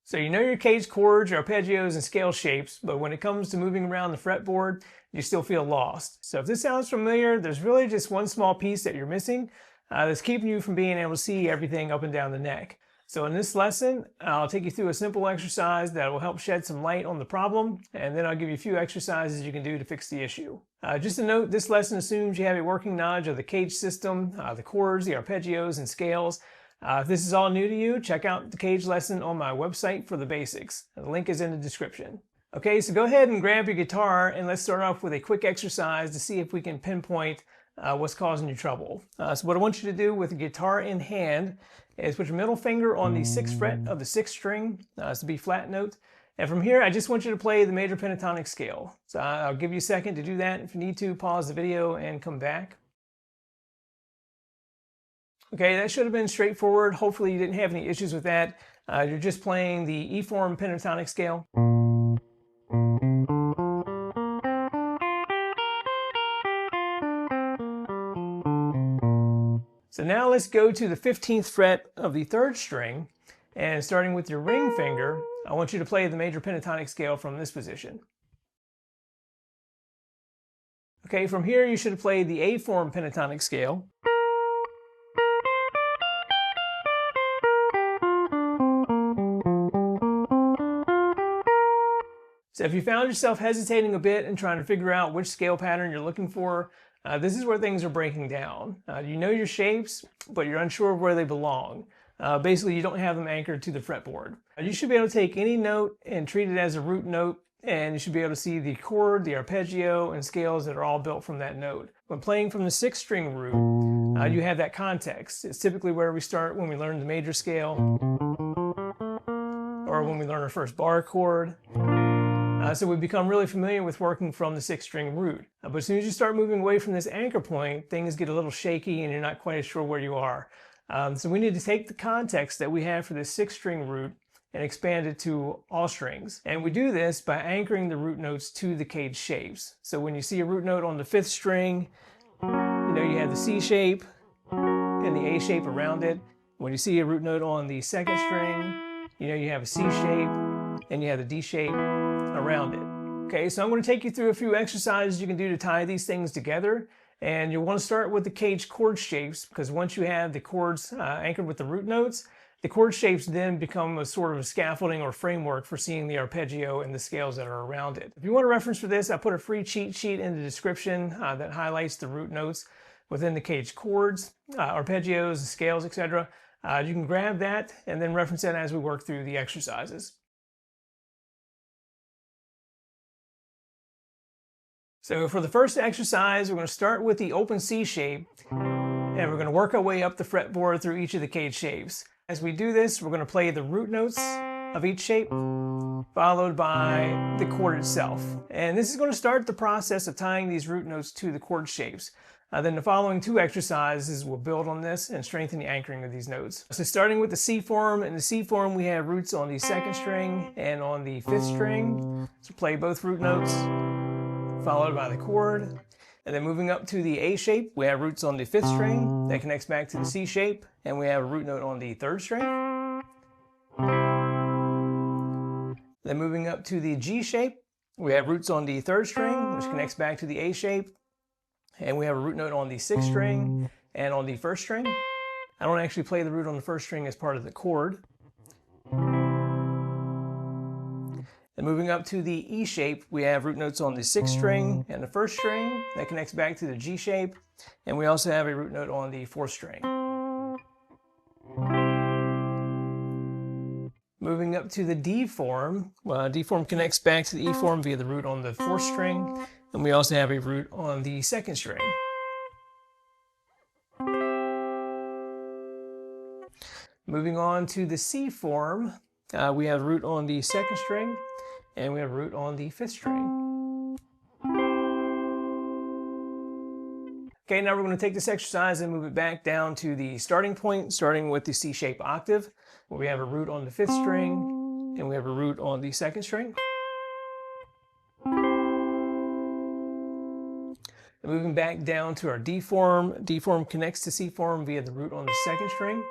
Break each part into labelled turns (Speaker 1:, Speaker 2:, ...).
Speaker 1: So you know your CAGED chords, your arpeggios, and scale shapes, but when it comes to moving around the fretboard, you still feel lost. So if this sounds familiar, there's really just one small piece that you're missing that's keeping you from being able to see everything up and down the neck. So in this lesson, I'll take you through a simple exercise that will help shed some light on the problem, and then I'll give you a few exercises you can do to fix the issue. Just a note, this lesson assumes you have a working knowledge of the CAGED system, the chords, the arpeggios, and scales. If this is all new to you, check out the CAGED lesson on my website for the basics. The link is in the description. Okay, so go ahead and grab your guitar and let's start off with a quick exercise to see if we can pinpoint what's causing you trouble. So what I want you to do with the guitar in hand is put your middle finger on the 6th fret of the 6th string, it's the B flat note. And from here, I just want you to play the major pentatonic scale. So I'll give you a second to do that. If you need to, pause the video and come back. Okay, that should have been straightforward. Hopefully you didn't have any issues with that. You're just playing the E form pentatonic scale. So now let's go to the 15th fret of the 3rd string, and starting with your ring finger, I want you to play the major pentatonic scale from this position. Okay, from here you should play the A form pentatonic scale. So if you found yourself hesitating a bit and trying to figure out which scale pattern you're looking for, this is where things are breaking down. You know your shapes, but you're unsure of where they belong. Basically, you don't have them anchored to the fretboard. You should be able to take any note and treat it as a root note, and you should be able to see the chord, the arpeggio, and scales that are all built from that note. When playing from the 6th string root, you have that context. It's typically where we start when we learn the major scale, or when we learn our first bar chord. So we become really familiar with working from the 6th string root. But as soon as you start moving away from this anchor point, things get a little shaky and you're not quite as sure where you are. So we need to take the context that we have for this 6th string root and expand it to all strings. And we do this by anchoring the root notes to the CAGED shapes. So when you see a root note on the 5th string, you know you have the C shape and the A shape around it. When you see a root note on the 2nd string, you know you have a C shape and you have the D shape around it. Okay, so I'm going to take you through a few exercises you can do to tie these things together. And you'll want to start with the CAGED chord shapes, because once you have the chords anchored with the root notes, the chord shapes then become a sort of a scaffolding or framework for seeing the arpeggio and the scales that are around it. If you want a reference for this, I put a free cheat sheet in the description that highlights the root notes within the CAGED chords, arpeggios, scales, etc. You can grab that and then reference that as we work through the exercises. So for the first exercise, we're going to start with the open C shape, and we're going to work our way up the fretboard through each of the CAGED shapes. As we do this, we're going to play the root notes of each shape, followed by the chord itself. And this is going to start the process of tying these root notes to the chord shapes. Then the following 2 exercises will build on this and strengthen the anchoring of these notes. So starting with the C form, in the C form we have roots on the 2nd string and on the 5th string. So play both root notes, followed by the chord. And then moving up to the A shape, we have roots on the 5th string that connects back to the C shape, and we have a root note on the 3rd string. Then moving up to the G shape, we have roots on the 3rd string, which connects back to the A shape, and we have a root note on the 6th string and on the 1st string. I don't actually play the root on the 1st string as part of the chord. And moving up to the E shape, we have root notes on the 6th string and the 1st string that connects back to the G shape, and we also have a root note on the 4th string. Moving up to the D form, D form connects back to the E form via the root on the 4th string, and we also have a root on the 2nd string. Moving on to the C form, we have a root on the 2nd string, and we have a root on the 5th string. Okay, now we're going to take this exercise and move it back down to the starting point, starting with the C shape octave, where we have a root on the 5th string, and we have a root on the 2nd string. And moving back down to our D form connects to C form via the root on the 2nd string,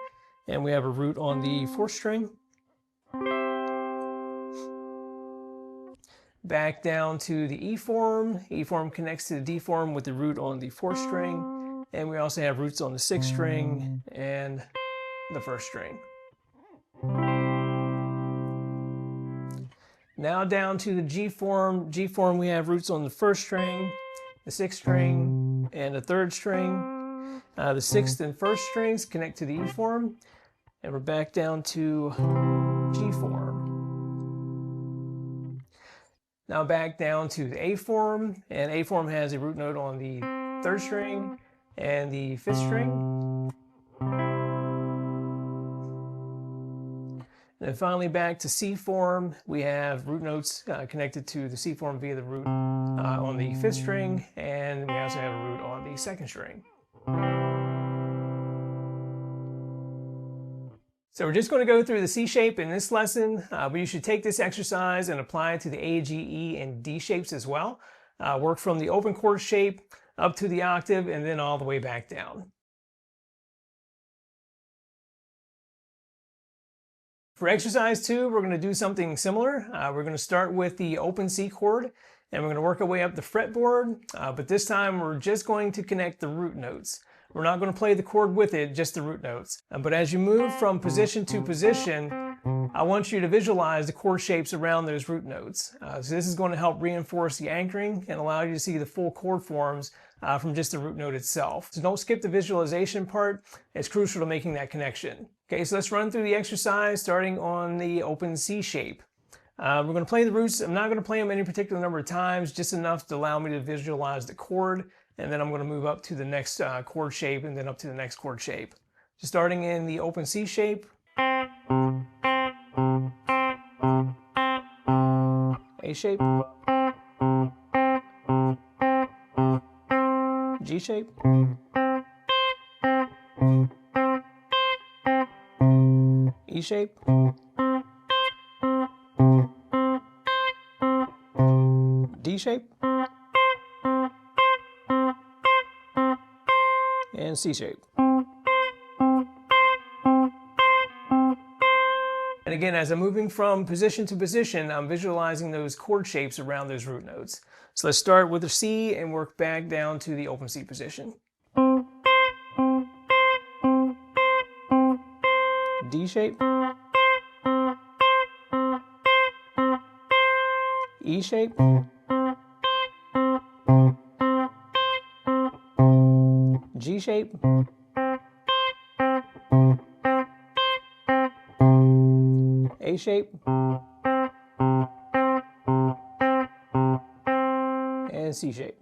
Speaker 1: and we have a root on the 4th string. back down to the E form. E form connects to the D form with the root on the 4th string. And we also have roots on the 6th string and the 1st string. Now down to the G form. G form, we have roots on the 1st string, the 6th string, and the 3rd string. The 6th and 1st strings connect to the E form. And we're back down to G form. Now back down to the A form, and A form has a root note on the 3rd string and the 5th string. And then finally back to C form, we have root notes connected to the C form via the root on the 5th string, and we also have a root on the 2nd string. So we're just going to go through the C shape in this lesson, but you should take this exercise and apply it to the A, G, E, and D shapes as well. Work from the open chord shape up to the octave and then all the way back down. For exercise 2, we're going to do something similar. We're going to start with the open C chord, and we're going to work our way up the fretboard, but this time we're just going to connect the root notes. We're not going to play the chord with it, just the root notes. But as you move from position to position, I want you to visualize the chord shapes around those root notes. So this is going to help reinforce the anchoring and allow you to see the full chord forms from just the root note itself. So don't skip the visualization part. It's crucial to making that connection. Okay, so let's run through the exercise starting on the open C shape. We're going to play the roots. I'm not going to play them any particular number of times, just enough to allow me to visualize the chord. And then I'm going to move up to the next chord shape and then up to the next chord shape. So starting in the open C shape. A shape. G shape. E shape. D shape. And C shape. And again, as I'm moving from position to position, I'm visualizing those chord shapes around those root notes. So let's start with the C and work back down to the open C position. D shape. E shape. G shape. A shape. And C shape.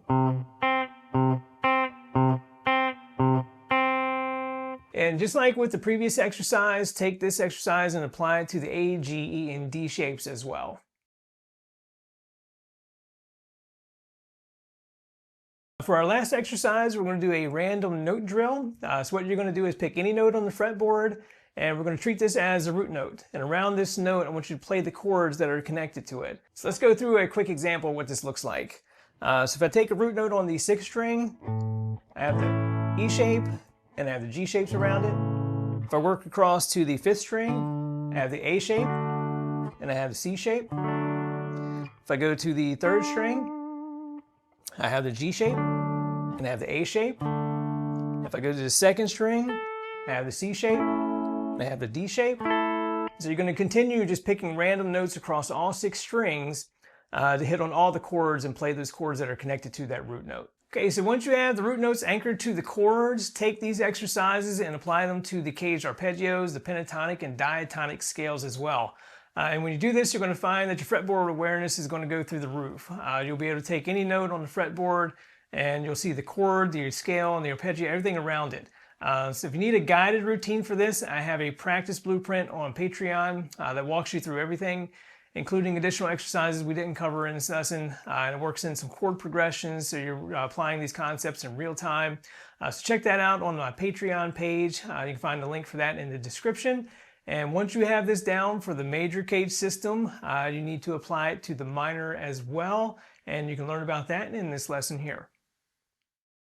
Speaker 1: And just like with the previous exercise, take this exercise and apply it to the A, G, E, and D shapes as well. For our last exercise, we're going to do a random note drill. So what you're going to do is pick any note on the fretboard, and we're going to treat this as a root note. And around this note, I want you to play the chords that are connected to it. So let's go through a quick example of what this looks like. So if I take a root note on the 6th string, I have the E shape, and I have the G shapes around it. If I work across to the 5th string, I have the A shape, and I have the C shape. If I go to the 3rd string, I have the G shape, and I have the A shape. If I go to the 2nd string, I have the C shape, and I have the D shape. So you're going to continue just picking random notes across all 6 strings to hit on all the chords and play those chords that are connected to that root note. Okay, so once you have the root notes anchored to the chords, take these exercises and apply them to the CAGED arpeggios, the pentatonic and diatonic scales as well. And when you do this, you're going to find that your fretboard awareness is going to go through the roof. You'll be able to take any note on the fretboard and you'll see the chord, the scale, and the arpeggio, everything around it. So if you need a guided routine for this, I have a practice blueprint on Patreon that walks you through everything, including additional exercises we didn't cover in this lesson. And it works in some chord progressions, so you're applying these concepts in real time. So check that out on my Patreon page. You can find the link for that in the description. And once you have this down for the major CAGED system, you need to apply it to the minor as well. And you can learn about that in this lesson here.